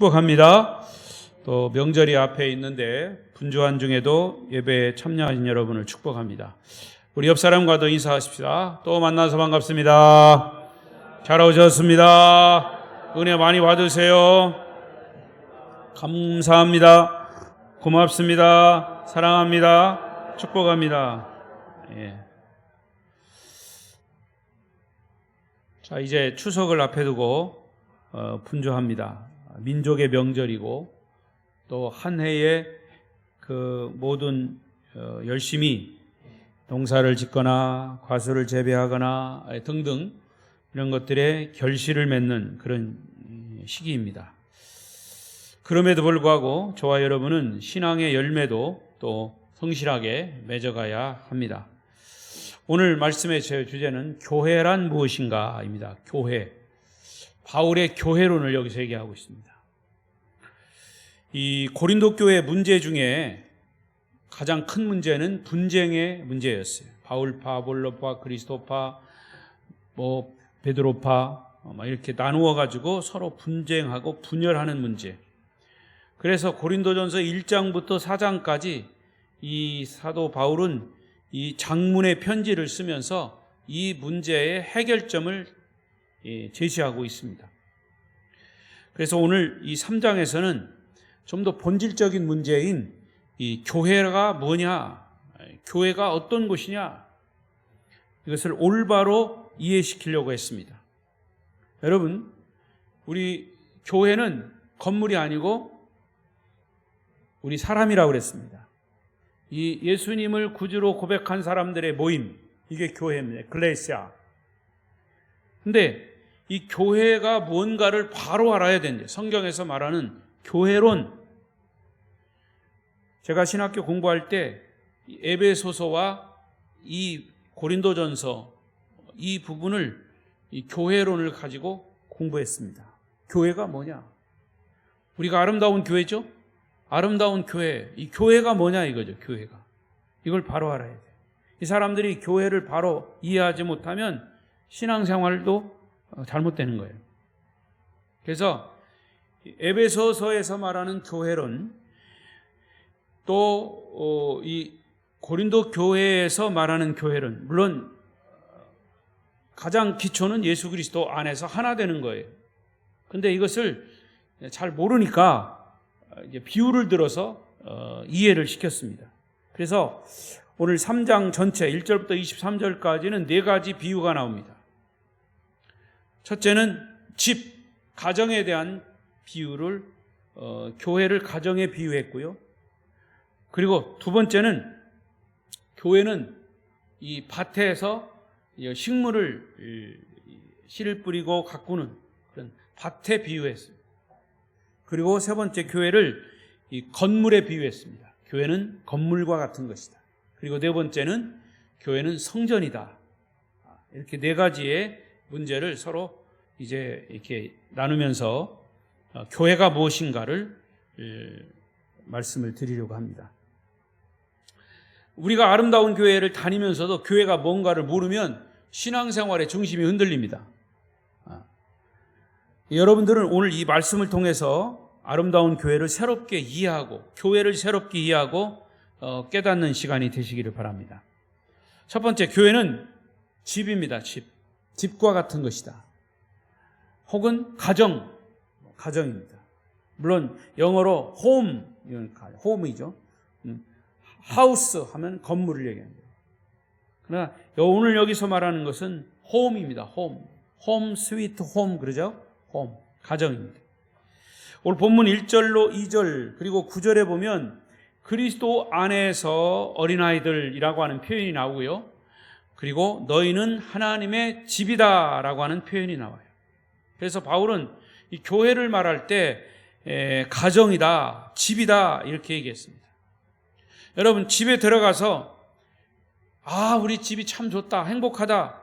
축복합니다. 또 명절이 앞에 있는데 분주한 중에도 예배에 참여하신 여러분을 축복합니다. 우리 옆 사람과도 인사하십시다. 또 만나서 반갑습니다. 잘 오셨습니다. 은혜 많이 받으세요. 감사합니다. 고맙습니다. 사랑합니다. 축복합니다. 예. 자, 이제 추석을 앞에 두고 분주합니다. 민족의 명절이고 또 한 해에 그 모든 열심히 농사를 짓거나 과수를 재배하거나 등등 이런 것들에 결실을 맺는 그런 시기입니다. 그럼에도 불구하고 저와 여러분은 신앙의 열매도 또 성실하게 맺어가야 합니다. 오늘 말씀의 제 주제는 교회란 무엇인가입니다. 교회. 바울의 교회론을 여기서 얘기하고 있습니다. 이 고린도 교회 문제 중에 가장 큰 문제는 분쟁의 문제였어요. 바울파, 아볼로파, 그리스도파, 베드로파 이렇게 나누어 가지고 서로 분쟁하고 분열하는 문제. 그래서 고린도전서 1장부터 4장까지 이 사도 바울은 이 장문의 편지를 쓰면서 이 문제의 해결점을 제시하고 있습니다. 그래서 오늘 이 3장에서는 좀 더 본질적인 문제인 이 교회가 뭐냐, 교회가 어떤 곳이냐, 이것을 올바로 이해시키려고 했습니다. 여러분, 우리 교회는 건물이 아니고 우리 사람이라고 그랬습니다. 이 예수님을 구주로 고백한 사람들의 모임, 이게 교회입니다. 글레시아. 근데 이 교회가 뭔가를 바로 알아야 되는데, 성경에서 말하는 교회론. 제가 신학교 공부할 때 에베소서와 이 고린도전서 이 부분을 이 교회론을 가지고 공부했습니다. 교회가 뭐냐? 우리가 아름다운 교회죠? 아름다운 교회. 이 교회가 뭐냐 이거죠, 교회가. 이걸 바로 알아야 돼요. 이 사람들이 교회를 바로 이해하지 못하면 신앙생활도 잘못되는 거예요. 그래서 에베소서에서 말하는 교회론, 또 이 고린도 교회에서 말하는 교회론, 물론 가장 기초는 예수 그리스도 안에서 하나 되는 거예요. 근데 이것을 잘 모르니까 이제 비유를 들어서 이해를 시켰습니다. 그래서 오늘 3장 전체 1절부터 23절까지는 4가지 비유가 나옵니다. 첫째는 집, 가정에 대한 비유를 교회를 가정에 비유했고요. 그리고 두 번째는 교회는 이 밭에서 식물을 씨를 뿌리고 가꾸는 그런 밭에 비유했습니다. 그리고 세 번째, 교회를 이 건물에 비유했습니다. 교회는 건물과 같은 것이다. 그리고 네 번째는 교회는 성전이다. 이렇게 4가지의 문제를 서로 이제 이렇게 나누면서 교회가 무엇인가를 말씀을 드리려고 합니다. 우리가 아름다운 교회를 다니면서도 교회가 뭔가를 모르면 신앙생활의 중심이 흔들립니다. 여러분들은 오늘 이 말씀을 통해서 아름다운 교회를 새롭게 이해하고 교회를 새롭게 이해하고 깨닫는 시간이 되시기를 바랍니다. 첫 번째, 교회는 집입니다. 집과 같은 것이다. 혹은 가정입니다. 물론 영어로 홈이죠. 하우스 하면 건물을 얘기합니다. 그러나 오늘 여기서 말하는 것은 홈입니다. 홈 스위트 홈 그러죠? 홈, 가정입니다. 오늘 본문 1절로 2절 그리고 9절에 보면 그리스도 안에서 어린아이들이라고 하는 표현이 나오고요. 그리고 너희는 하나님의 집이다 라고 하는 표현이 나와요. 그래서 바울은 이 교회를 말할 때 가정이다, 집이다 이렇게 얘기했습니다. 여러분, 집에 들어가서 우리 집이 참 좋다, 행복하다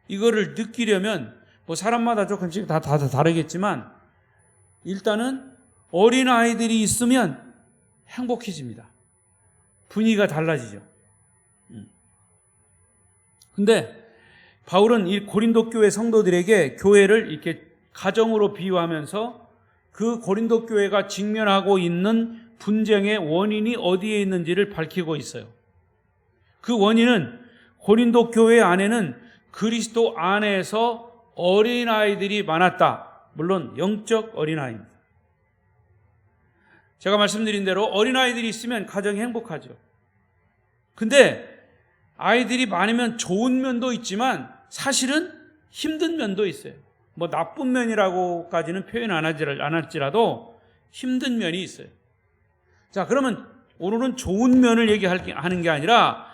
이거를 느끼려면 사람마다 조금씩 다 다르겠지만 일단은 어린아이들이 있으면 행복해집니다. 분위기가 달라지죠. 근데 바울은 이 고린도 교회 성도들에게 교회를 이렇게 가정으로 비유하면서 그 고린도 교회가 직면하고 있는 분쟁의 원인이 어디에 있는지를 밝히고 있어요. 그 원인은 고린도 교회 안에는 그리스도 안에서 어린아이들이 많았다. 물론 영적 어린아이입니다. 제가 말씀드린 대로 어린아이들이 있으면 가정이 행복하죠. 근데 아이들이 많으면 좋은 면도 있지만 사실은 힘든 면도 있어요. 뭐 나쁜 면이라고까지는 표현 안 할지라도 힘든 면이 있어요. 자, 그러면 오늘은 좋은 면을 얘기하는 게 아니라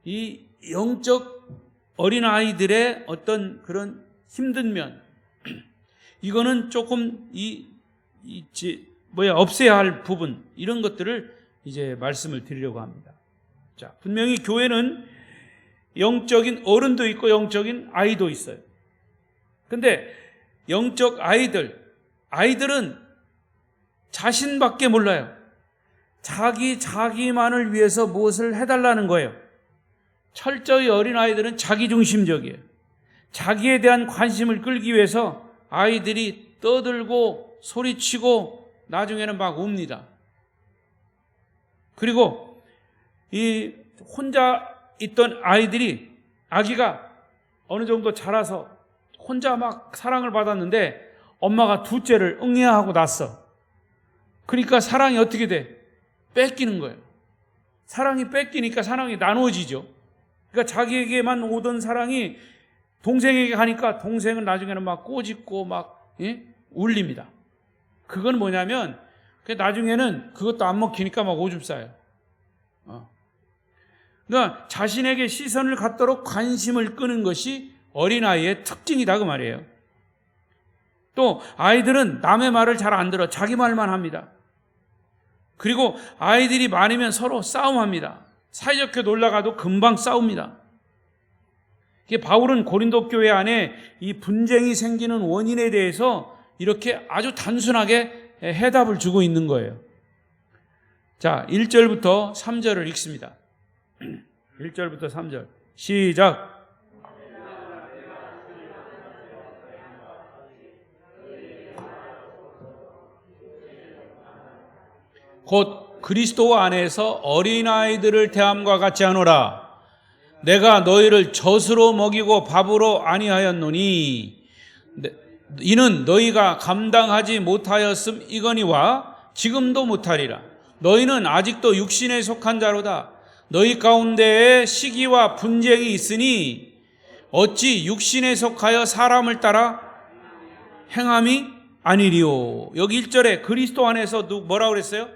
이 영적 어린아이들의 어떤 그런 힘든 면, 이거는 조금 없애야 할 부분, 이런 것들을 이제 말씀을 드리려고 합니다. 자, 분명히 교회는 영적인 어른도 있고 영적인 아이도 있어요. 근데 영적 아이들은 자신밖에 몰라요. 자기만을 위해서 무엇을 해달라는 거예요. 철저히 어린아이들은 자기중심적이에요. 자기에 대한 관심을 끌기 위해서 아이들이 떠들고 소리치고 나중에는 막 웁니다. 그리고 이 혼자 있던 아기가 어느 정도 자라서 혼자 막 사랑을 받았는데 엄마가 둘째를 응애하고 낳았어. 그러니까 사랑이 어떻게 돼? 뺏기는 거예요. 사랑이 뺏기니까 사랑이 나누어지죠. 그러니까 자기에게만 오던 사랑이 동생에게 가니까 동생은 나중에는 막 꼬집고 막 울립니다. 그건 뭐냐면 나중에는 그것도 안 먹히니까 막 오줌 싸요. 그러니까 자신에게 시선을 갖도록 관심을 끄는 것이 어린아이의 특징이다 그 말이에요. 또 아이들은 남의 말을 잘 안 들어 자기 말만 합니다. 그리고 아이들이 많으면 서로 싸움합니다. 사이좋게 놀다가도 금방 싸웁니다. 바울은 고린도 교회 안에 이 분쟁이 생기는 원인에 대해서 이렇게 아주 단순하게 해답을 주고 있는 거예요. 자, 1절부터 3절을 읽습니다. 1절부터 3절 시작. 곧 그리스도 안에서 어린아이들을 대함과 같이 하노라. 내가 너희를 젖으로 먹이고 밥으로 아니하였노니 이는 너희가 감당하지 못하였음이거니와 지금도 못하리라. 너희는 아직도 육신에 속한 자로다. 너희 가운데에 시기와 분쟁이 있으니 어찌 육신에 속하여 사람을 따라 행함이 아니리요. 여기 1절에 그리스도 안에서 뭐라고 그랬어요?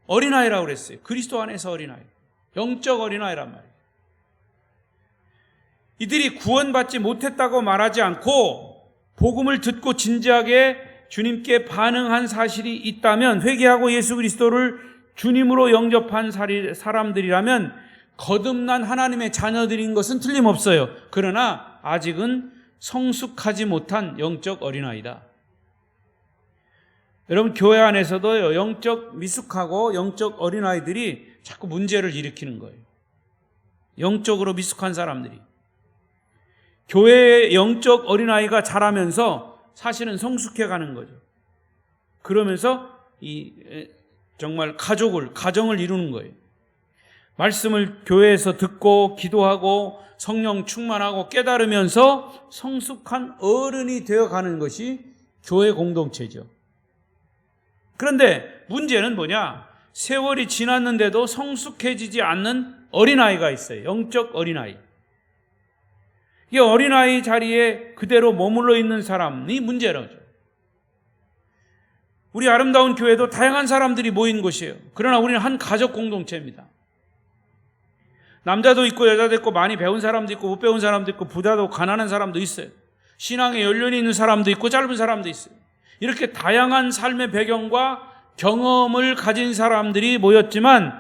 어린아이라고 그랬어요. 그리스도 안에서 어린아이, 영적 어린아이란 말이에요. 이들이 구원받지 못했다고 말하지 않고 복음을 듣고 진지하게 주님께 반응한 사실이 있다면, 회개하고 예수 그리스도를 주님으로 영접한 사람들이라면 거듭난 하나님의 자녀들인 것은 틀림없어요. 그러나 아직은 성숙하지 못한 영적 어린아이다. 여러분, 교회 안에서도 영적 미숙하고 영적 어린아이들이 자꾸 문제를 일으키는 거예요. 영적으로 미숙한 사람들이. 교회의 영적 어린아이가 자라면서 사실은 성숙해가는 거죠. 그러면서 정말 가정을 이루는 거예요. 말씀을 교회에서 듣고 기도하고 성령 충만하고 깨달으면서 성숙한 어른이 되어가는 것이 교회 공동체죠. 그런데 문제는 뭐냐? 세월이 지났는데도 성숙해지지 않는 어린아이가 있어요. 영적 어린아이. 이 어린아이 자리에 그대로 머물러 있는 사람이 문제라죠. 우리 아름다운 교회도 다양한 사람들이 모인 곳이에요. 그러나 우리는 한 가족 공동체입니다. 남자도 있고 여자도 있고 많이 배운 사람도 있고 못 배운 사람도 있고 부자도 가난한 사람도 있어요. 신앙에 연륜이 있는 사람도 있고 짧은 사람도 있어요. 이렇게 다양한 삶의 배경과 경험을 가진 사람들이 모였지만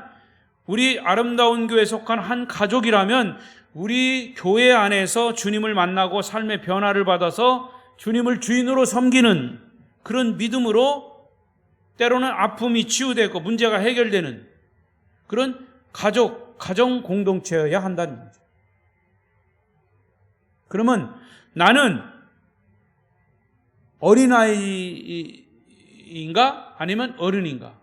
우리 아름다운 교회에 속한 한 가족이라면 우리 교회 안에서 주님을 만나고 삶의 변화를 받아서 주님을 주인으로 섬기는 그런 믿음으로 때로는 아픔이 치유되고 문제가 해결되는 그런 가정 공동체여야 한다는 거죠. 그러면 나는 어린아이의 아기인가 아니면 어른인가.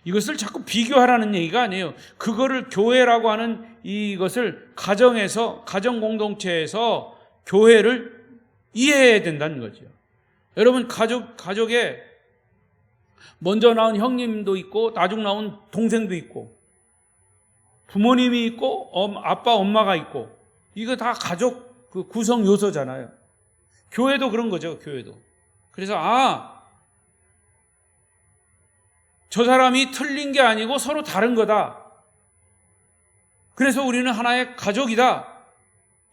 이것을 자꾸 비교하라는 얘기가 아니에요. 그거를 교회라고 하는 이것을 가정에서, 가정 공동체에서 교회를 이해해야 된다는 거죠. 여러분, 가족에 먼저 나온 형님도 있고 나중 나온 동생도 있고 부모님이 있고 아빠 엄마가 있고, 이거 다 가족 그 구성 요소잖아요. 교회도 그런 거죠. 교회도. 그래서 저 사람이 틀린 게 아니고 서로 다른 거다. 그래서 우리는 하나의 가족이다.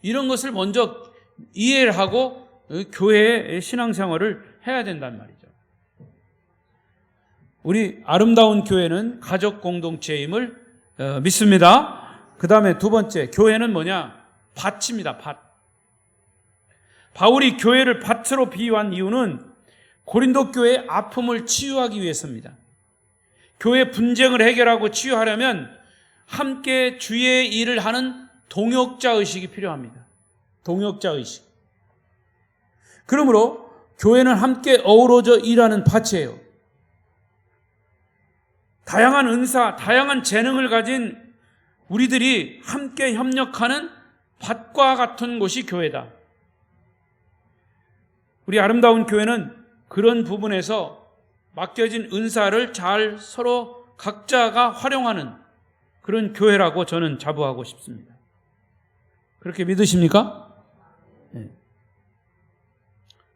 이런 것을 먼저 이해를 하고 교회의 신앙생활을 해야 된단 말이죠. 우리 아름다운 교회는 가족 공동체임을 믿습니다. 그 다음에 두 번째, 교회는 뭐냐? 밭입니다. 밭. 바울이 교회를 밭으로 비유한 이유는 고린도 교회의 아픔을 치유하기 위해서입니다. 교회 분쟁을 해결하고 치유하려면 함께 주의 일을 하는 동역자 의식이 필요합니다. 동역자 의식. 그러므로 교회는 함께 어우러져 일하는 밭이에요. 다양한 은사, 다양한 재능을 가진 우리들이 함께 협력하는 밭과 같은 곳이 교회다. 우리 아름다운 교회는 그런 부분에서 맡겨진 은사를 잘 서로 각자가 활용하는 그런 교회라고 저는 자부하고 싶습니다. 그렇게 믿으십니까? 네.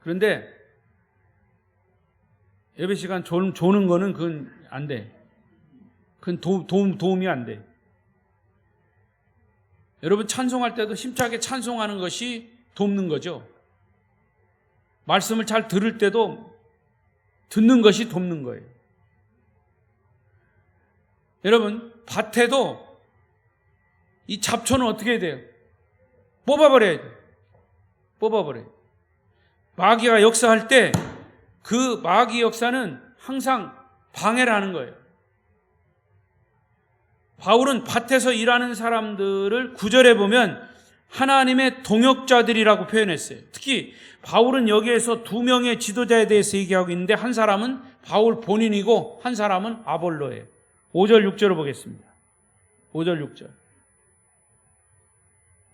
그런데 예배 시간 조는 거는 그건 안 돼. 그건 도움이 안 돼. 여러분, 찬송할 때도 힘차게 찬송하는 것이 돕는 거죠. 말씀을 잘 들을 때도 듣는 것이 돕는 거예요. 여러분, 밭에도 이 잡초는 어떻게 해야 돼요? 뽑아버려야 돼요. 뽑아버려요. 마귀가 역사할 때 그 마귀 역사는 항상 방해를 하는 거예요. 바울은 밭에서 일하는 사람들을 9절에 보면 하나님의 동역자들이라고 표현했어요. 특히 바울은 여기에서 두 명의 지도자에 대해서 얘기하고 있는데, 한 사람은 바울 본인이고 한 사람은 아볼로예요. 5절 6절을 보겠습니다. 5절 6절.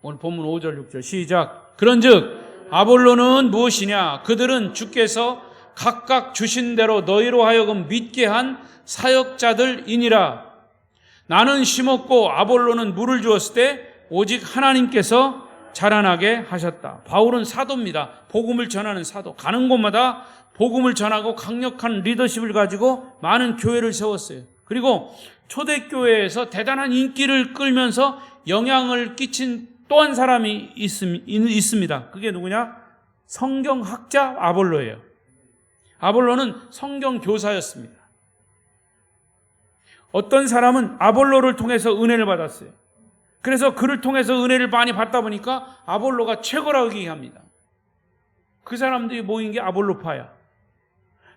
오늘 본문 5절 6절 시작. 그런즉 아볼로는 무엇이냐? 그들은 주께서 각각 주신 대로 너희로 하여금 믿게 한 사역자들이니라. 나는 심었고 아볼로는 물을 주었을 때 오직 하나님께서 자라나게 하셨다. 바울은 사도입니다. 복음을 전하는 사도. 가는 곳마다 복음을 전하고 강력한 리더십을 가지고 많은 교회를 세웠어요. 그리고 초대교회에서 대단한 인기를 끌면서 영향을 끼친 또 한 사람이 있습니다. 그게 누구냐? 성경학자 아볼로예요. 아볼로는 성경교사였습니다. 어떤 사람은 아볼로를 통해서 은혜를 받았어요. 그래서 그를 통해서 은혜를 많이 받다 보니까 아볼로가 최고라고 얘기합니다. 그 사람들이 모인 게 아볼로파야.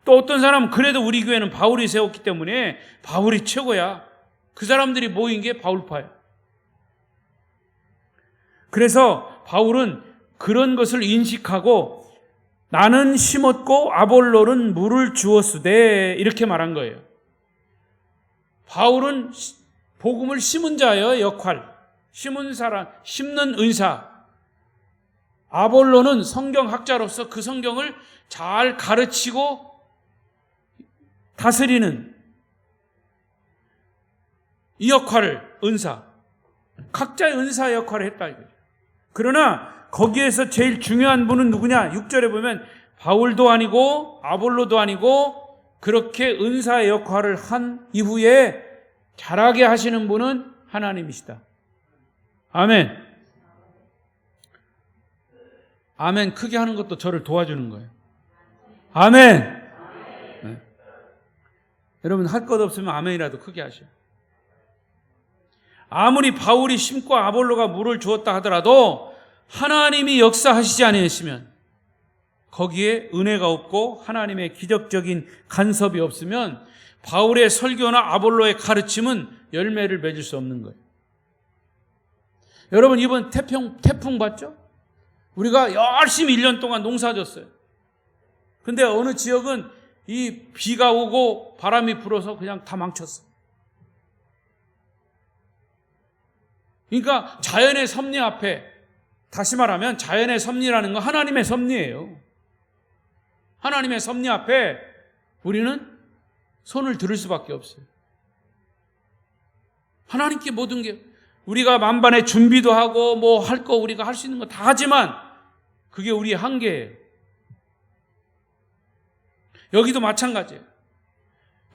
또 어떤 사람은 그래도 우리 교회는 바울이 세웠기 때문에 바울이 최고야. 그 사람들이 모인 게 바울파야. 그래서 바울은 그런 것을 인식하고 나는 심었고 아볼로는 물을 주었으되 이렇게 말한 거예요. 바울은 복음을 심은 자의 역할, 심은 사람, 심는 은사. 아볼로는 성경학자로서 그 성경을 잘 가르치고 다스리는 이 역할을, 은사, 각자의 은사 역할을 했다 이거죠. 그러나 거기에서 제일 중요한 분은 누구냐? 6절에 보면 바울도 아니고 아볼로도 아니고 그렇게 은사의 역할을 한 이후에 자라게 하시는 분은 하나님이시다. 아멘. 아멘 크게 하는 것도 저를 도와주는 거예요. 아멘. 네. 여러분, 할 것 없으면 아멘이라도 크게 하셔요. 아무리 바울이 심고 아볼로가 물을 주었다 하더라도 하나님이 역사하시지 아니하시면, 거기에 은혜가 없고 하나님의 기적적인 간섭이 없으면 바울의 설교나 아볼로의 가르침은 열매를 맺을 수 없는 거예요. 여러분, 이번 태풍 봤죠? 우리가 열심히 1년 동안 농사 졌어요. 근데 어느 지역은 이 비가 오고 바람이 불어서 그냥 다 망쳤어. 그러니까 자연의 섭리 앞에, 다시 말하면 자연의 섭리라는 건 하나님의 섭리예요. 하나님의 섭리 앞에 우리는 손을 들을 수밖에 없어요. 하나님께 모든 게, 우리가 만반의 준비도 하고 뭐 할 거 우리가 할 수 있는 거 다 하지만 그게 우리의 한계예요. 여기도 마찬가지예요.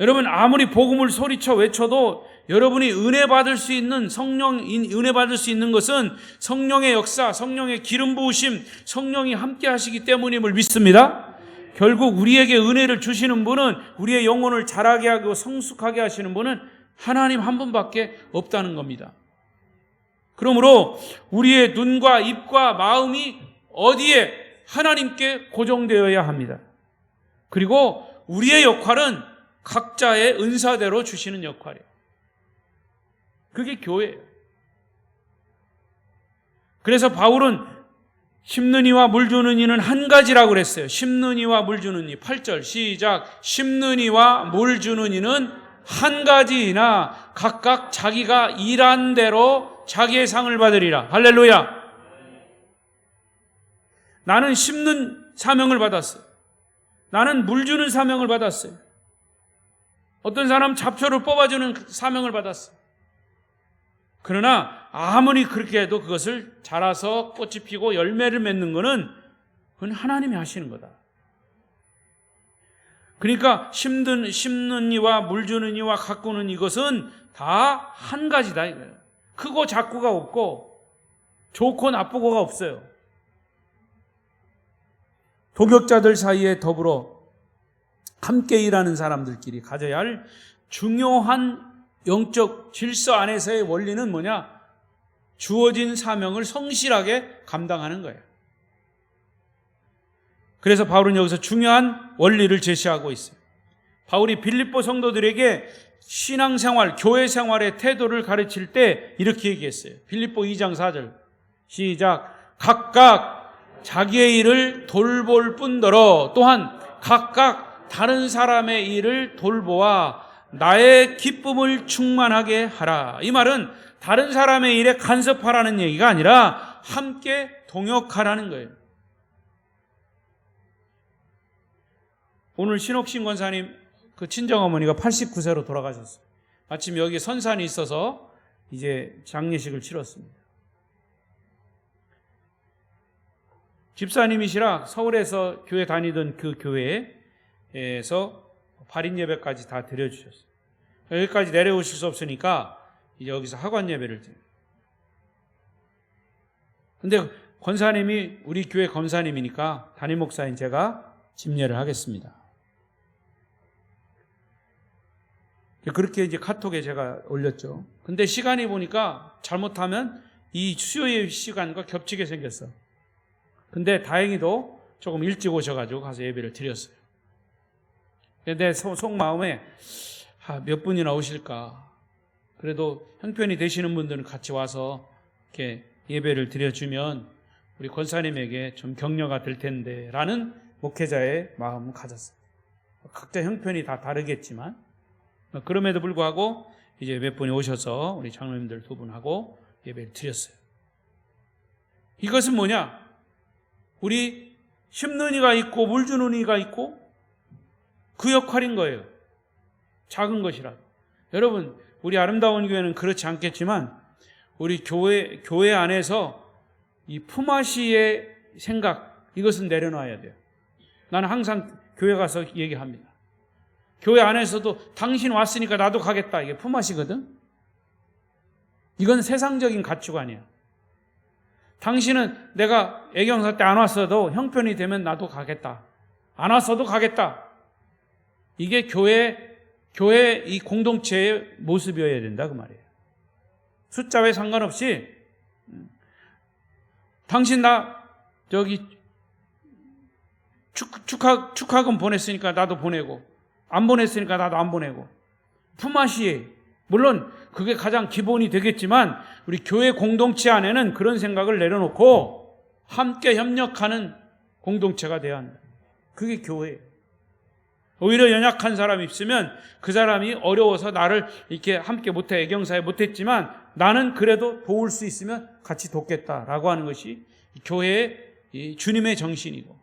여러분, 아무리 복음을 소리쳐 외쳐도 여러분이 은혜 받을 수 있는 은혜 받을 수 있는 것은 성령의 역사, 성령의 기름 부으심, 성령이 함께 하시기 때문임을 믿습니다. 결국 우리에게 은혜를 주시는 분은, 우리의 영혼을 자라게 하고 성숙하게 하시는 분은 하나님 한 분밖에 없다는 겁니다. 그러므로 우리의 눈과 입과 마음이 어디에? 하나님께 고정되어야 합니다. 그리고 우리의 역할은 각자의 은사대로 주시는 역할이에요. 그게 교회예요. 그래서 바울은 심는 이와 물 주는 이는 한 가지라고 그랬어요. 심는 이와 물 주는 이. 8절 시작. 심는 이와 물 주는 이는 한 가지이나 각각 자기가 일한 대로 자기의 상을 받으리라. 할렐루야. 나는 심는 사명을 받았어요. 나는 물 주는 사명을 받았어요. 어떤 사람 잡초를 뽑아주는 사명을 받았어요. 그러나 아무리 그렇게 해도 그것을 자라서 꽃이 피고 열매를 맺는 것은 그건 하나님이 하시는 거다. 그러니까 심는 이와 물 주는 이와 가꾸는 이것은 다 한 가지다 이거예요. 크고 작고가 없고 좋고 나쁘고가 없어요. 동역자들 사이에 더불어 함께 일하는 사람들끼리 가져야 할 중요한 영적 질서 안에서의 원리는 뭐냐? 주어진 사명을 성실하게 감당하는 거예요. 그래서 바울은 여기서 중요한 원리를 제시하고 있어요. 바울이 빌립보 성도들에게 신앙생활, 교회 생활의 태도를 가르칠 때 이렇게 얘기했어요. 빌립보 2장 4절 시작. 각각 자기의 일을 돌볼 뿐더러 또한 각각 다른 사람의 일을 돌보아 나의 기쁨을 충만하게 하라. 이 말은 다른 사람의 일에 간섭하라는 얘기가 아니라 함께 동역하라는 거예요. 오늘 신옥신 권사님 그 친정어머니가 89세로 돌아가셨어요. 마침 여기 선산이 있어서 이제 장례식을 치렀습니다. 집사님이시라 서울에서 교회 다니던 그 교회에서 발인 예배까지 다 드려주셨어요. 여기까지 내려오실 수 없으니까 이제 여기서 하관 예배를 드려요. 근데 권사님이 우리 교회 검사님이니까 담임 목사인 제가 집례를 하겠습니다. 그렇게 이제 카톡에 제가 올렸죠. 근데 시간이 보니까 잘못하면 이 수요일 시간과 겹치게 생겼어. 근데 다행히도 조금 일찍 오셔가지고 가서 예배를 드렸어요. 내 속마음에 몇 분이나 오실까. 그래도 형편이 되시는 분들은 같이 와서 이렇게 예배를 드려주면 우리 권사님에게 좀 격려가 될 텐데 라는 목회자의 마음을 가졌어요. 각자 형편이 다 다르겠지만 그럼에도 불구하고 이제 몇 분이 오셔서 우리 장로님들 두 분하고 예배를 드렸어요. 이것은 뭐냐? 우리 심는 이가 있고 물 주는 이가 있고 그 역할인 거예요. 작은 것이라도. 여러분, 우리 아름다운 교회는 그렇지 않겠지만 우리 교회 안에서 이 품앗이의 생각, 이것은 내려놔야 돼요. 나는 항상 교회 가서 얘기합니다. 교회 안에서도 당신 왔으니까 나도 가겠다. 이게 품앗이거든. 이건 세상적인 가치관이야. 당신은 내가 애경사 때 안 왔어도 형편이 되면 나도 가겠다. 안 왔어도 가겠다. 이게 교회 이 공동체의 모습이어야 된다 그 말이에요. 숫자에 상관없이 당신 나 저기 축하금 보냈으니까 나도 보내고 안 보냈으니까 나도 안 보내고 품앗이 물론 그게 가장 기본이 되겠지만 우리 교회 공동체 안에는 그런 생각을 내려놓고 함께 협력하는 공동체가 돼야 한다. 그게 교회예요. 오히려 연약한 사람이 있으면 그 사람이 어려워서 나를 이렇게 함께 못해, 애경사에 못했지만 나는 그래도 도울 수 있으면 같이 돕겠다라고 하는 것이 교회의 주님의 정신이고,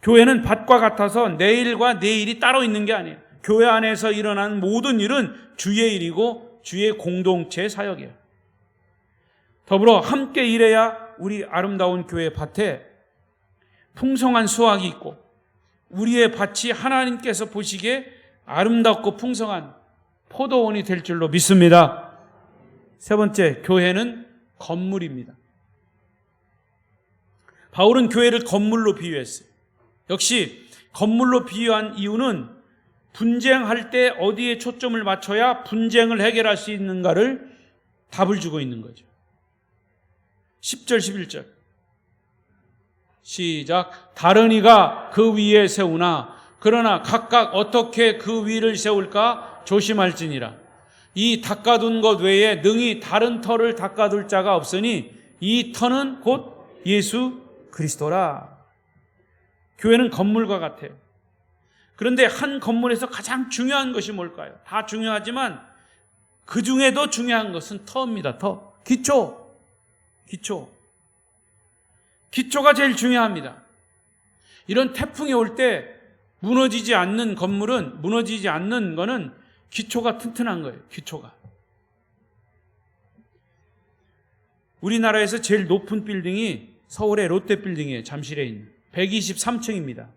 교회는 밭과 같아서 내일과 내일이 따로 있는 게 아니에요. 교회 안에서 일어나는 모든 일은 주의 일이고 주의 공동체 사역이에요. 더불어 함께 일해야 우리 아름다운 교회 밭에 풍성한 수확이 있고 우리의 밭이 하나님께서 보시기에 아름답고 풍성한 포도원이 될 줄로 믿습니다. 세 번째, 교회는 건물입니다. 바울은 교회를 건물로 비유했어요. 역시 건물로 비유한 이유는 분쟁할 때 어디에 초점을 맞춰야 분쟁을 해결할 수 있는가를 답을 주고 있는 거죠. 10절 11절 시작. 다른 이가 그 위에 세우나 그러나 각각 어떻게 그 위를 세울까 조심할지니라. 이 닦아둔 것 외에 능히 다른 터를 닦아둘 자가 없으니 이 터는 곧 예수 그리스도라. 교회는 건물과 같아요. 그런데 한 건물에서 가장 중요한 것이 뭘까요? 다 중요하지만 그 중에도 중요한 것은 터입니다. 터. 기초가 제일 중요합니다. 이런 태풍이 올 때 무너지지 않는 건물은, 무너지지 않는 거는 기초가 튼튼한 거예요. 기초가. 우리나라에서 제일 높은 빌딩이 서울의 롯데 빌딩이에요. 잠실에 있는 123층입니다.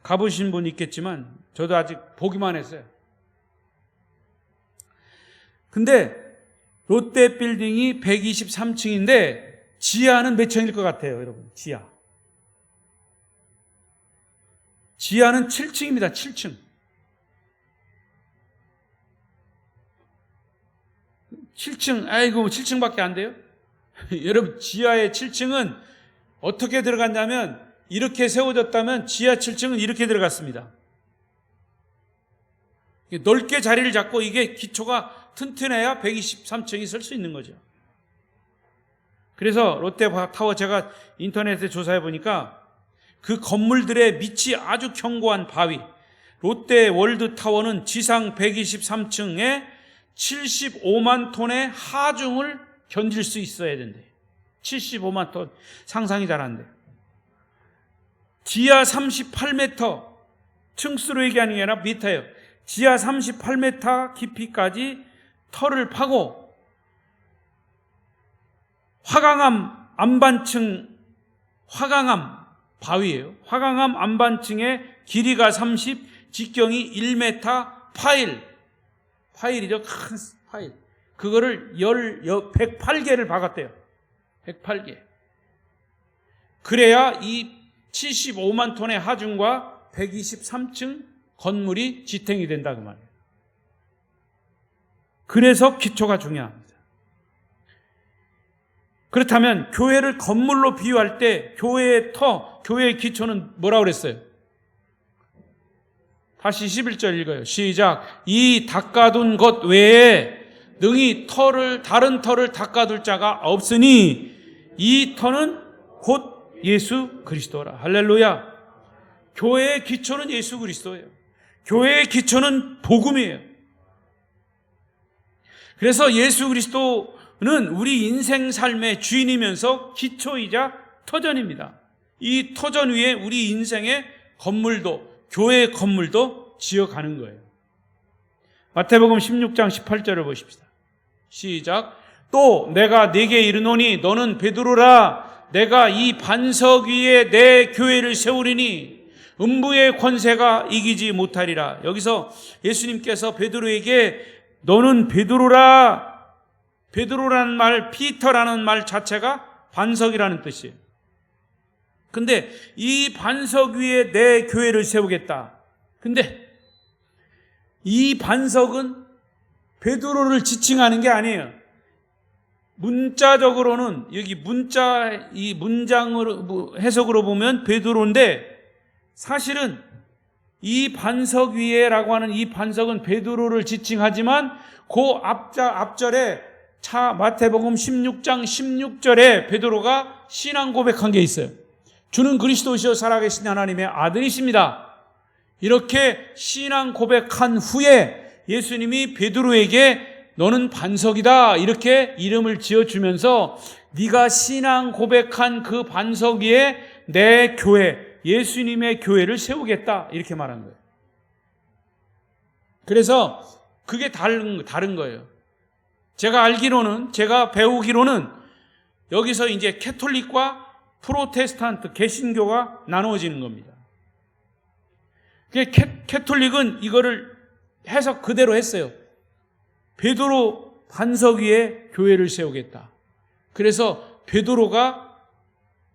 가보신 분 있겠지만 저도 아직 보기만 했어요. 근데 롯데 빌딩이 123층인데 지하는 몇 층일 것 같아요, 여러분? 지하는 7층입니다. 7층. 7층, 아이고 7층밖에 안 돼요? 여러분, 지하의 7층은 어떻게 들어갔냐면 이렇게 세워졌다면 지하 7층은 이렇게 들어갔습니다. 넓게 자리를 잡고 이게 기초가 튼튼해야 123층이 설 수 있는 거죠. 그래서 롯데타워 제가 인터넷에 조사해 보니까 그 건물들의 밑이 아주 견고한 바위, 롯데 월드타워는 지상 123층에 75만 톤의 하중을 견딜 수 있어야 된대. 75만 톤. 상상이 잘 안 돼. 지하 38m, 층수로 얘기하는 게 아니라 미터예요. 지하 38m 깊이까지 터를 파고 화강암 안반층, 화강암 바위예요. 화강암 안반층의 길이가 30, 직경이 1m 파일이죠. 큰 파일. 그거를 108개를 박았대요. 108개. 그래야 이 75만 톤의 하중과 123층 건물이 지탱이 된다 그 말이에요. 그래서 기초가 중요합니다. 그렇다면 교회를 건물로 비유할 때 교회의 터, 교회의 기초는 뭐라고 그랬어요? 다시 11절 읽어요. 시작. 이 닦아둔 것 외에 능히 다른 터를 닦아둘 자가 없으니 이 터는 곧 예수 그리스도라. 할렐루야. 교회의 기초는 예수 그리스도예요. 교회의 기초는 복음이에요. 그래서 예수 그리스도는 우리 인생 삶의 주인이면서 기초이자 터전입니다. 이 터전 위에 우리 인생의 건물도, 교회의 건물도 지어가는 거예요. 마태복음 16장 18절을 보십시다. 시작. 또 내가 네게 이르노니 너는 베드로라. 내가 이 반석 위에 내 교회를 세우리니 음부의 권세가 이기지 못하리라. 여기서 예수님께서 베드로에게 너는 베드로라. 베드로라는 말, 피터라는 말 자체가 반석이라는 뜻이에요. 근데 이 반석 위에 내 교회를 세우겠다. 근데 이 반석은 베드로를 지칭하는 게 아니에요. 문자적으로는 여기 이 문장으로 해석으로 보면 베드로인데 사실은 이 반석 위에라고 하는 이 반석은 베드로를 지칭하지만 그 앞절에 마태복음 16장 16절에 베드로가 신앙 고백한 게 있어요. 주는 그리스도시요 살아계신 하나님의 아들이십니다. 이렇게 신앙 고백한 후에 예수님이 베드로에게 너는 반석이다 이렇게 이름을 지어주면서 네가 신앙 고백한 그 반석 위에 내 교회, 예수님의 교회를 세우겠다 이렇게 말한 거예요. 그래서 그게 다른 거예요. 제가 배우기로는 여기서 이제 캐톨릭과 프로테스탄트, 개신교가 나누어지는 겁니다. 캐톨릭은 이거를 해석 그대로 했어요. 베드로 반석 위에 교회를 세우겠다. 그래서 베드로가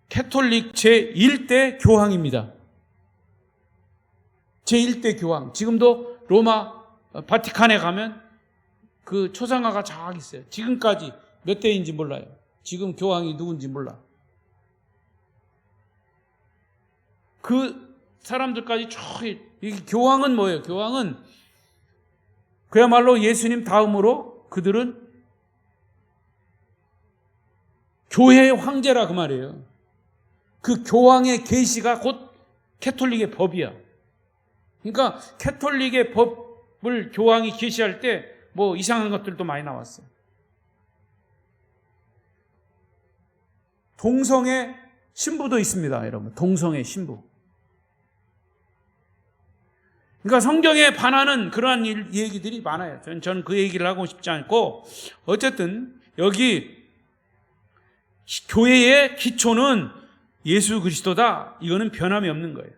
캐톨릭 제1대 교황입니다. 제1대 교황. 지금도 로마 바티칸에 가면 그 초상화가 쫙 있어요. 지금까지 몇 대인지 몰라요. 지금 교황이 누군지 몰라. 그 사람들까지 이 교황은 뭐예요? 교황은 그야말로 예수님 다음으로 그들은 교회의 황제라 그 말이에요. 그 교황의 계시가 곧 캐톨릭의 법이야. 그러니까 캐톨릭의 법을 교황이 계시할 때 뭐 이상한 것들도 많이 나왔어요. 동성애 신부도 있습니다, 여러분. 동성애 신부. 그러니까 성경에 반하는 그러한 얘기들이 많아요. 저는 그 얘기를 하고 싶지 않고, 어쨌든 여기 교회의 기초는 예수 그리스도다. 이거는 변함이 없는 거예요.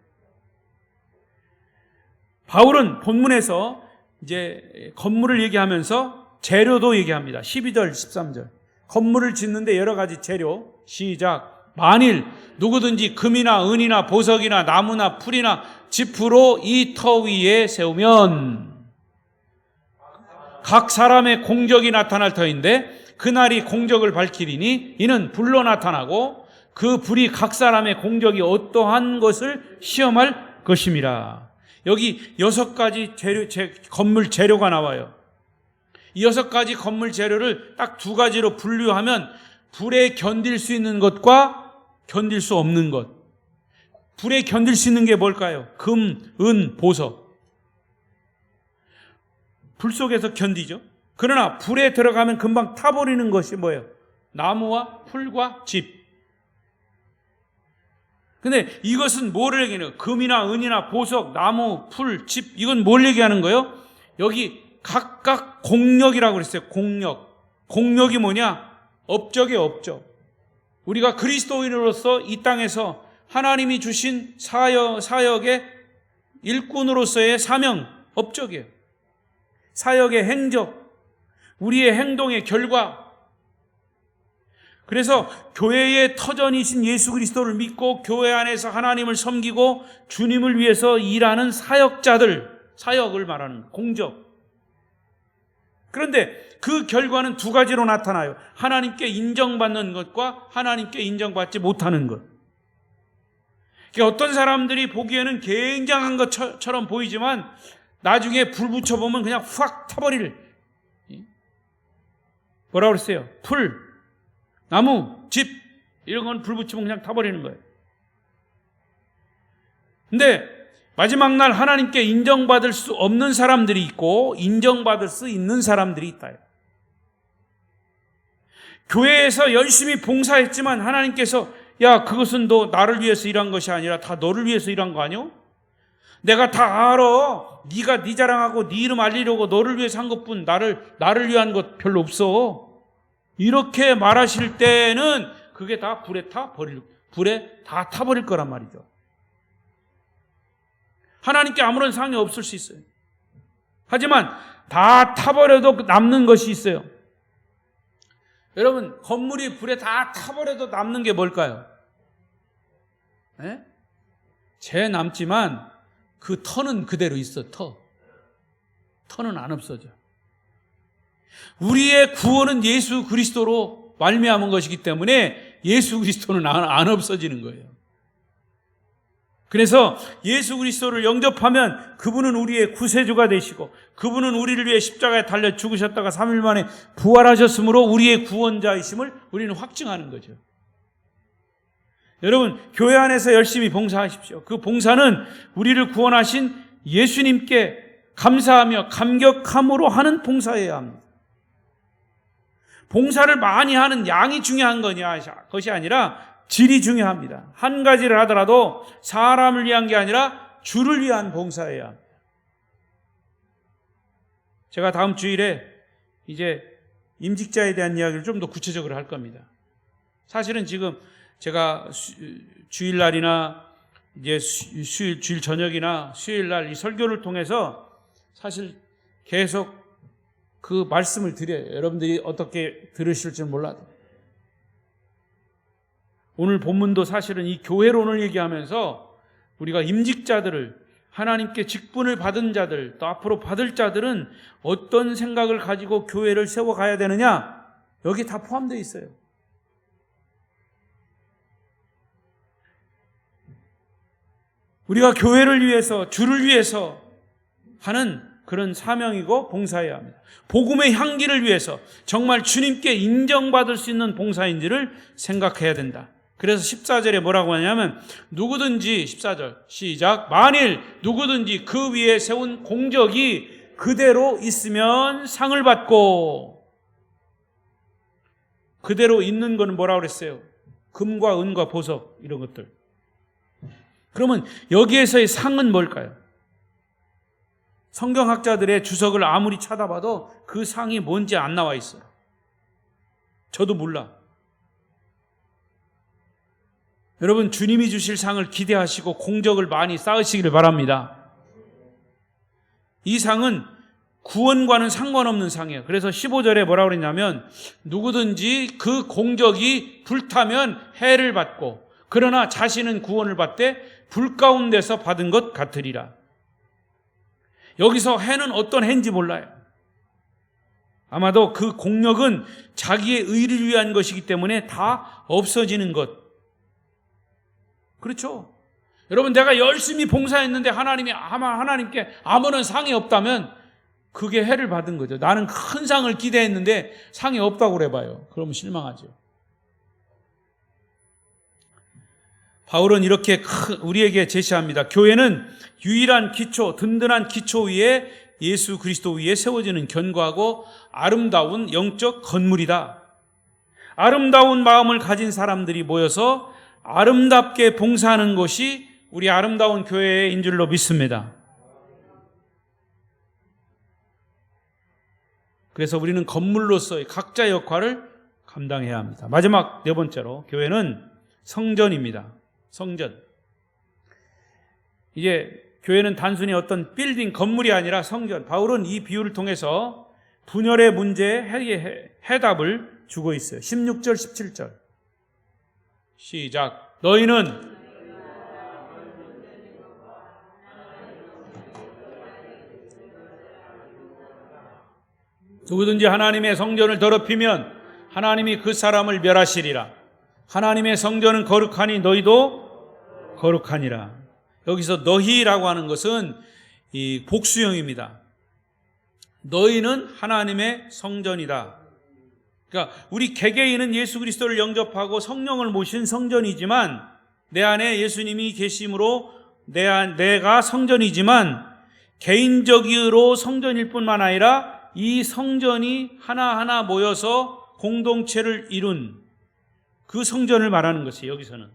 바울은 본문에서 이제 건물을 얘기하면서 재료도 얘기합니다. 12절, 13절. 건물을 짓는데 여러 가지 재료. 시작. 만일 누구든지 금이나 은이나 보석이나 나무나 풀이나 지프로 이 터 위에 세우면 각 사람의 공적이 나타날 터인데 그날이 공적을 밝히리니 이는 불로 나타나고 그 불이 각 사람의 공적이 어떠한 것을 시험할 것임이라. 여기 6가지 건물 재료가 나와요. 이 6가지 건물 재료를 딱 2가지로 분류하면 불에 견딜 수 있는 것과 견딜 수 없는 것. 불에 견딜 수 있는 게 뭘까요? 금, 은, 보석. 불 속에서 견디죠. 그러나 불에 들어가면 금방 타버리는 것이 뭐예요? 나무와 풀과 집. 근데 이것은 뭐를 얘기해요? 금이나 은이나 보석, 나무, 풀, 집. 이건 뭘 얘기하는 거예요? 여기 각각 공력이라고 그랬어요. 공력. 공력이 뭐냐? 업적이에요, 업적. 우리가 그리스도인으로서 이 땅에서 하나님이 주신 사역의 일꾼으로서의 사명, 업적이에요. 사역의 행적, 우리의 행동의 결과. 그래서 교회의 터전이신 예수 그리스도를 믿고 교회 안에서 하나님을 섬기고 주님을 위해서 일하는 사역자들, 사역을 말하는 공적. 그런데 그 결과는 2가지로 나타나요. 하나님께 인정받는 것과 하나님께 인정받지 못하는 것. 그러니까 어떤 사람들이 보기에는 굉장한 것처럼 보이지만 나중에 불 붙여보면 그냥 확 타버릴, 뭐라고 그랬어요? 풀, 나무, 집, 이런 건 불 붙이면 그냥 타버리는 거예요. 근데 마지막 날 하나님께 인정받을 수 없는 사람들이 있고 인정받을 수 있는 사람들이 있다. 교회에서 열심히 봉사했지만 하나님께서 야, 그것은 너 나를 위해서 일한 것이 아니라 다 너를 위해서 일한 거 아니오? 내가 다 알아. 네가 네 자랑하고 네 이름 알리려고 너를 위해서 한 것뿐 나를 위한 것 별로 없어. 이렇게 말하실 때는 그게 다 불에 다 타버릴 거란 말이죠. 하나님께 아무런 상이 없을 수 있어요. 하지만 다 타버려도 남는 것이 있어요. 여러분, 건물이 불에 다 타버려도 남는 게 뭘까요? 네? 재 남지만 그 터는 그대로 있어. 터는 안 없어져. 우리의 구원은 예수 그리스도로 말미암은 것이기 때문에 예수 그리스도는 안 없어지는 거예요. 그래서 예수 그리스도를 영접하면 그분은 우리의 구세주가 되시고 그분은 우리를 위해 십자가에 달려 죽으셨다가 3일 만에 부활하셨으므로 우리의 구원자이심을 우리는 확증하는 거죠. 여러분, 교회 안에서 열심히 봉사하십시오. 그 봉사는 우리를 구원하신 예수님께 감사하며 감격함으로 하는 봉사여야 합니다. 봉사를 많이 하는 양이 중요한 것이 아니라 질이 중요합니다. 한 가지를 하더라도 사람을 위한 게 아니라 주를 위한 봉사여야 합니다. 제가 다음 주일에 이제 임직자에 대한 이야기를 좀 더 구체적으로 할 겁니다. 사실은 지금 제가 주일날이나 이제 주일 저녁이나 수요일날 이 설교를 통해서 사실 계속 그 말씀을 드려요. 여러분들이 어떻게 들으실지 몰라도. 오늘 본문도 사실은 이 교회론을 얘기하면서 우리가 임직자들을, 하나님께 직분을 받은 자들, 또 앞으로 받을 자들은 어떤 생각을 가지고 교회를 세워가야 되느냐, 여기 다 포함되어 있어요. 우리가 교회를 위해서, 주를 위해서 하는 그런 사명이고 봉사해야 합니다. 복음의 향기를 위해서 정말 주님께 인정받을 수 있는 봉사인지를 생각해야 된다. 그래서 14절에 뭐라고 하냐면, 누구든지, 14절 시작, 만일 누구든지 그 위에 세운 공적이 그대로 있으면 상을 받고, 그대로 있는 거는 뭐라고 그랬어요? 금과 은과 보석, 이런 것들. 그러면 여기에서의 상은 뭘까요? 성경학자들의 주석을 아무리 찾아봐도 그 상이 뭔지 안 나와 있어요. 저도 몰라. 여러분, 주님이 주실 상을 기대하시고 공적을 많이 쌓으시기를 바랍니다. 이 상은 구원과는 상관없는 상이에요. 그래서 15절에 뭐라고 그랬냐면, 누구든지 그 공적이 불타면 해를 받고, 그러나 자신은 구원을 받되 불 가운데서 받은 것 같으리라. 여기서 해는 어떤 해인지 몰라요. 아마도 그 공력은 자기의 의를 위한 것이기 때문에 다 없어지는 것. 그렇죠? 여러분, 내가 열심히 봉사했는데 하나님께 아무런 상이 없다면 그게 해를 받은 거죠. 나는 큰 상을 기대했는데 상이 없다고 그래봐요. 그러면 실망하죠. 바울은 이렇게 우리에게 제시합니다. 교회는 유일한 기초, 든든한 기초 위에 예수 그리스도 위에 세워지는 견고하고 아름다운 영적 건물이다. 아름다운 마음을 가진 사람들이 모여서 아름답게 봉사하는 것이 우리 아름다운 교회인 줄로 믿습니다. 그래서 우리는 건물로서의 각자의 역할을 감당해야 합니다. 마지막 네 번째로, 교회는 성전입니다. 성전. 이제 교회는 단순히 어떤 빌딩, 건물이 아니라 성전. 바울은 이 비유를 통해서 분열의 문제에 해답을 주고 있어요. 16절, 17절. 시작. 너희는 누구든지 하나님의 성전을 더럽히면 하나님이 그 사람을 멸하시리라. 하나님의 성전은 거룩하니 너희도 거룩하니라. 여기서 너희라고 하는 것은 이 복수형입니다. 너희는 하나님의 성전이다. 그러니까 우리 개개인은 예수 그리스도를 영접하고 성령을 모신 성전이지만, 내 안에 예수님이 계심으로 내가 성전이지만, 개인적으로 성전일 뿐만 아니라 이 성전이 하나하나 모여서 공동체를 이룬 그 성전을 말하는 것이에요. 여기서는.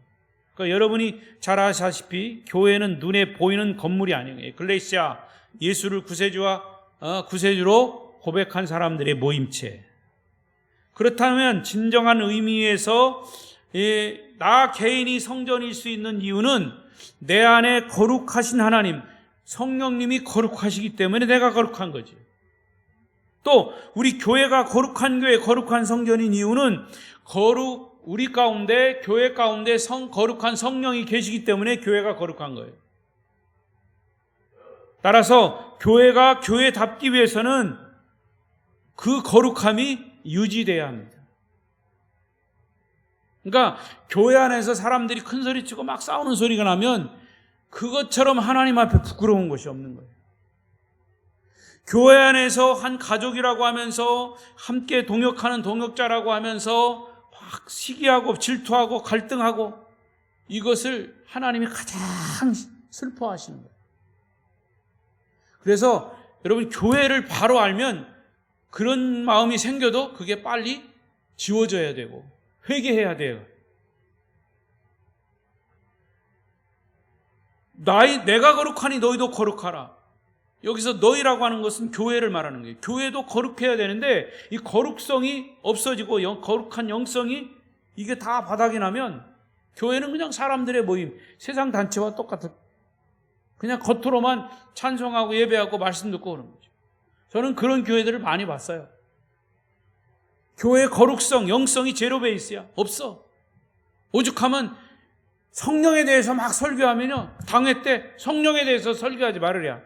그러니까 여러분이 잘 아시다시피 교회는 눈에 보이는 건물이 아니에요. 에클레시아, 예수를 구세주로 고백한 사람들의 모임체. 그렇다면 진정한 의미에서 나 개인이 성전일 수 있는 이유는 내 안에 거룩하신 하나님, 성령님이 거룩하시기 때문에 내가 거룩한 거지. 또 우리 교회가 거룩한 교회, 거룩한 성전인 이유는 우리 가운데, 교회 가운데 거룩한 성령이 계시기 때문에 교회가 거룩한 거예요. 따라서 교회가 교회답기 위해서는 그 거룩함이 유지돼야 합니다. 그러니까 교회 안에서 사람들이 큰 소리 치고 막 싸우는 소리가 나면 그것처럼 하나님 앞에 부끄러운 것이 없는 거예요. 교회 안에서 한 가족이라고 하면서 함께 동역하는 동역자라고 하면서 막 시기하고 질투하고 갈등하고 이것을 하나님이 가장 슬퍼하시는 거예요. 그래서 여러분, 교회를 바로 알면 그런 마음이 생겨도 그게 빨리 지워져야 되고 회개해야 돼요. 내가 거룩하니 너희도 거룩하라. 여기서 너희라고 하는 것은 교회를 말하는 거예요. 교회도 거룩해야 되는데 이 거룩성이 없어지고 거룩한 영성이 이게 다 바닥이 나면 교회는 그냥 사람들의 모임, 세상 단체와 똑같은, 그냥 겉으로만 찬송하고 예배하고 말씀 듣고 그런 거죠. 저는 그런 교회들을 많이 봤어요. 교회의 거룩성, 영성이 제로 베이스야. 없어. 오죽하면 성령에 대해서 막 설교하면요, 당회 때 성령에 대해서 설교하지 말으랴.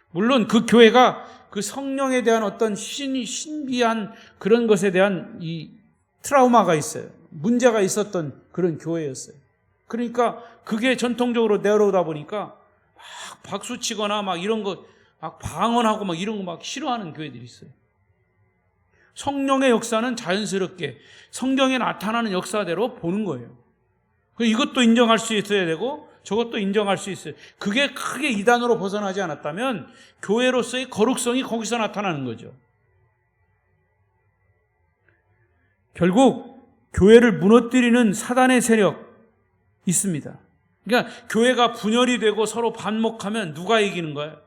물론 그 교회가 그 성령에 대한 어떤 신비한 그런 것에 대한 이 트라우마가 있어요. 문제가 있었던 그런 교회였어요. 그러니까 그게 전통적으로 내려오다 보니까 막 박수 치거나 막 이런 거 막 방언하고 막 이런 거 막 싫어하는 교회들이 있어요. 성령의 역사는 자연스럽게 성경에 나타나는 역사대로 보는 거예요. 이것도 인정할 수 있어야 되고 저것도 인정할 수 있어요. 그게 크게 이단으로 벗어나지 않았다면 교회로서의 거룩성이 거기서 나타나는 거죠. 결국 교회를 무너뜨리는 사단의 세력 있습니다. 그러니까 교회가 분열이 되고 서로 반목하면 누가 이기는 거예요?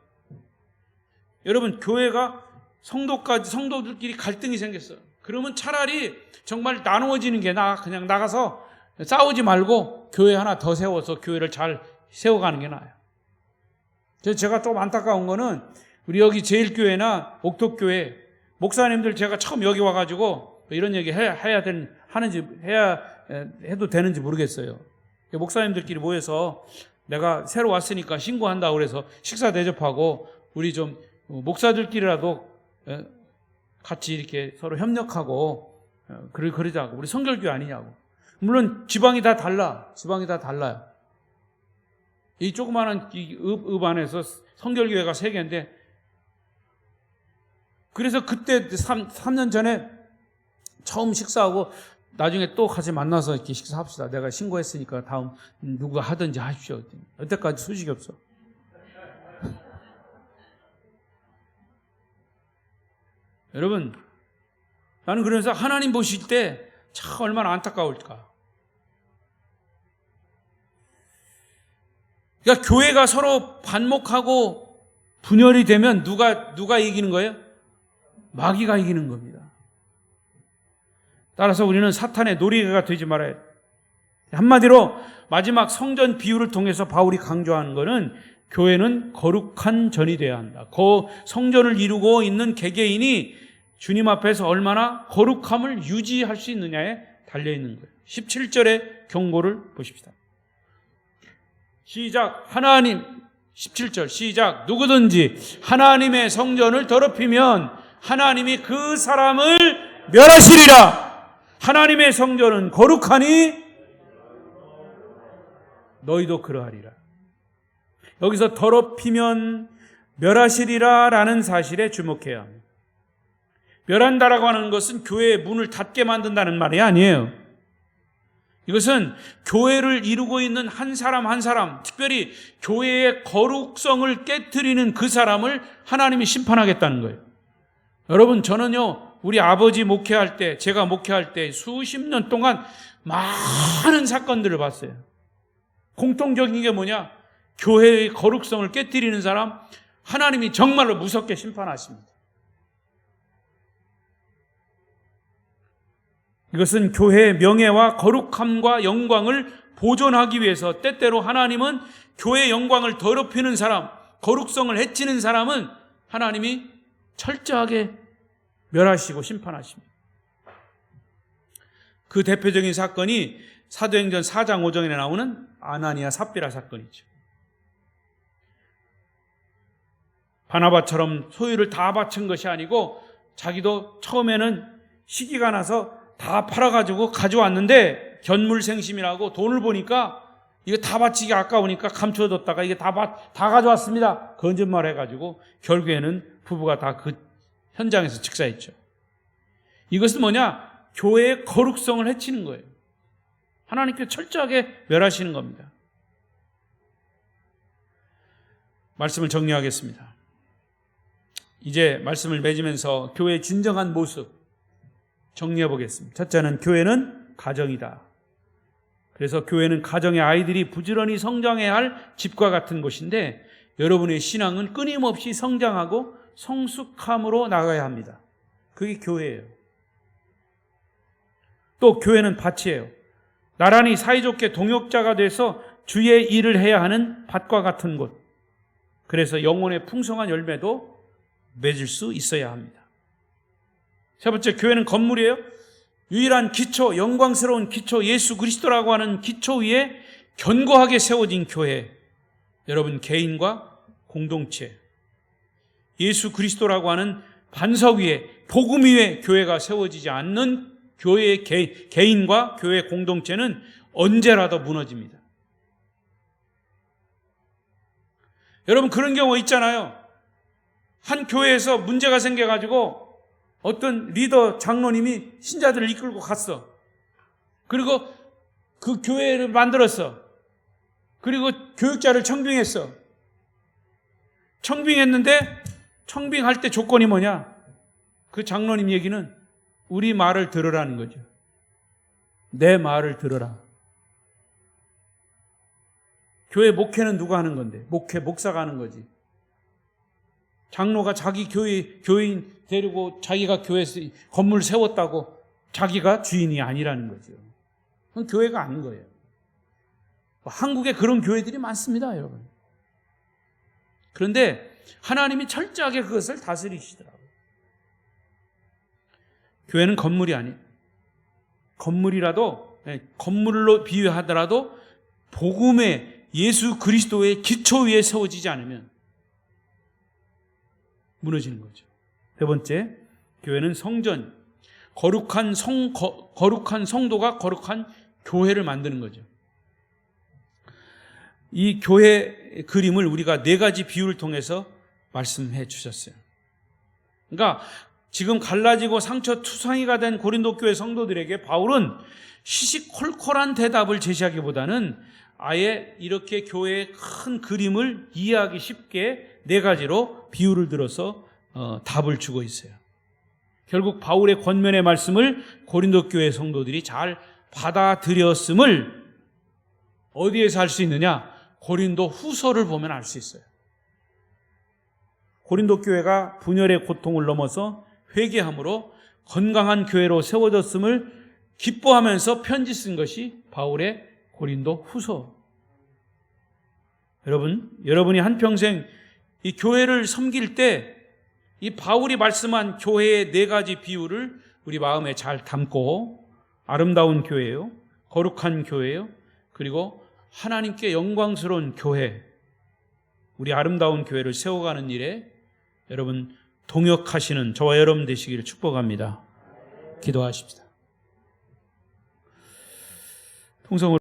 여러분, 교회가 성도들끼리 갈등이 생겼어요. 그러면 차라리 정말 나누어지는 게 나아. 그냥 나가서 싸우지 말고 교회 하나 더 세워서 교회를 잘 세워가는 게 나아요. 제가 좀 안타까운 거는 우리 여기 제일교회나 옥토교회 목사님들, 제가 처음 여기 와가지고 이런 얘기 해도 되는지 모르겠어요. 목사님들끼리 모여서 내가 새로 왔으니까 신고한다고 그래서 식사 대접하고 우리 좀 목사들끼리라도 같이 이렇게 서로 협력하고 그러자고. 우리 성결교회 아니냐고. 물론 지방이 다 달라요. 이 조그마한 읍 안에서 성결교회가 3개인데, 그래서 그때 3년 전에 처음 식사하고 나중에 또 같이 만나서 이렇게 식사합시다. 내가 신고했으니까 다음 누가 하든지 하십시오. 여태까지 소식이 없어. 여러분, 나는 그래서 하나님 보실 때 참 얼마나 안타까울까. 그러니까 교회가 서로 반목하고 분열이 되면 누가 이기는 거예요? 마귀가 이기는 겁니다. 따라서 우리는 사탄의 놀이개가 되지 말아야 돼요. 한마디로 마지막 성전 비유를 통해서 바울이 강조하는 것은 교회는 거룩한 전이 되어야 한다. 그 성전을 이루고 있는 개개인이 주님 앞에서 얼마나 거룩함을 유지할 수 있느냐에 달려있는 거예요. 17절의 경고를 보십시다. 시작. 17절 시작. 누구든지 하나님의 성전을 더럽히면 하나님이 그 사람을 멸하시리라. 하나님의 성전은 거룩하니 너희도 그러하리라. 여기서 더럽히면 멸하시리라 라는 사실에 주목해야 합니다. 멸한다라고 하는 것은 교회의 문을 닫게 만든다는 말이 아니에요. 이것은 교회를 이루고 있는 한 사람 한 사람, 특별히 교회의 거룩성을 깨트리는 그 사람을 하나님이 심판하겠다는 거예요. 여러분, 저는요, 우리 아버지 목회할 때, 제가 목회할 때 수십 년 동안 많은 사건들을 봤어요. 공통적인 게 뭐냐? 교회의 거룩성을 깨트리는 사람, 하나님이 정말로 무섭게 심판하십니다. 이것은 교회의 명예와 거룩함과 영광을 보존하기 위해서 때때로 하나님은 교회의 영광을 더럽히는 사람, 거룩성을 해치는 사람은 하나님이 철저하게 멸하시고 심판하십니다. 그 대표적인 사건이 사도행전 4장 5절에 나오는 아나니아 삽비라 사건이죠. 바나바처럼 소유를 다 바친 것이 아니고 자기도 처음에는 시기가 나서 다 팔아가지고 가져왔는데 견물생심이라고 돈을 보니까 이거 다 바치기 아까우니까 감춰뒀다가 이게 다 가져왔습니다. 거짓말 해가지고 결국에는 부부가 다 그 현장에서 즉사했죠. 이것은 뭐냐? 교회의 거룩성을 해치는 거예요. 하나님께서 철저하게 멸하시는 겁니다. 말씀을 정리하겠습니다. 이제 말씀을 맺으면서 교회의 진정한 모습 정리해 보겠습니다. 첫째는 교회는 가정이다. 그래서 교회는 가정의 아이들이 부지런히 성장해야 할 집과 같은 곳인데 여러분의 신앙은 끊임없이 성장하고 성숙함으로 나가야 합니다. 그게 교회예요. 또 교회는 밭이에요. 나란히 사이좋게 동역자가 돼서 주의 일을 해야 하는 밭과 같은 곳. 그래서 영혼의 풍성한 열매도 맺을 수 있어야 합니다. 세 번째, 교회는 건물이에요. 유일한 기초, 영광스러운 기초, 예수 그리스도라고 하는 기초 위에 견고하게 세워진 교회. 여러분 개인과 공동체, 예수 그리스도라고 하는 반석 위에, 복음 위에 교회가 세워지지 않는 교회의 개인과 교회 공동체는 언제라도 무너집니다. 여러분 그런 경우 있잖아요. 한 교회에서 문제가 생겨가지고 어떤 리더 장로님이 신자들을 이끌고 갔어. 그리고 그 교회를 만들었어. 그리고 교육자를 청빙했어. 청빙했는데 청빙할 때 조건이 뭐냐? 그 장로님 얘기는 우리 말을 들으라는 거죠. 내 말을 들으라. 교회 목회는 누가 하는 건데? 목사가 하는 거지. 장로가 자기 교인 데리고 자기가 교회에서 건물 세웠다고 자기가 주인이 아니라는 거죠. 그건 교회가 아닌 거예요. 한국에 그런 교회들이 많습니다, 여러분. 그런데 하나님이 철저하게 그것을 다스리시더라고요. 교회는 건물이 아니에요. 건물이라도, 건물로 비유하더라도 복음의 예수 그리스도의 기초 위에 세워지지 않으면 무너지는 거죠. 세 번째, 교회는 성전, 거룩한 성도가 거룩한 교회를 만드는 거죠. 이 교회 그림을 우리가 네 가지 비유를 통해서 말씀해 주셨어요. 그러니까 지금 갈라지고 상처투성이가 된 고린도 교회 성도들에게 바울은 시시콜콜한 대답을 제시하기보다는 아예 이렇게 교회의 큰 그림을 이해하기 쉽게 네 가지로 비유를 들어서 답을 주고 있어요. 결국 바울의 권면의 말씀을 고린도 교회 성도들이 잘 받아들였음을 어디에서 알 수 있느냐? 고린도 후서를 보면 알 수 있어요. 고린도 교회가 분열의 고통을 넘어서 회개함으로 건강한 교회로 세워졌음을 기뻐하면서 편지 쓴 것이 바울의 고린도 후서. 여러분이 한평생 이 교회를 섬길 때 이 바울이 말씀한 교회의 네 가지 비유를 우리 마음에 잘 담고 아름다운 교회요, 거룩한 교회요, 그리고 하나님께 영광스러운 교회, 우리 아름다운 교회를 세워가는 일에 여러분 동역하시는 저와 여러분 되시기를 축복합니다. 기도하십시다. 통성으로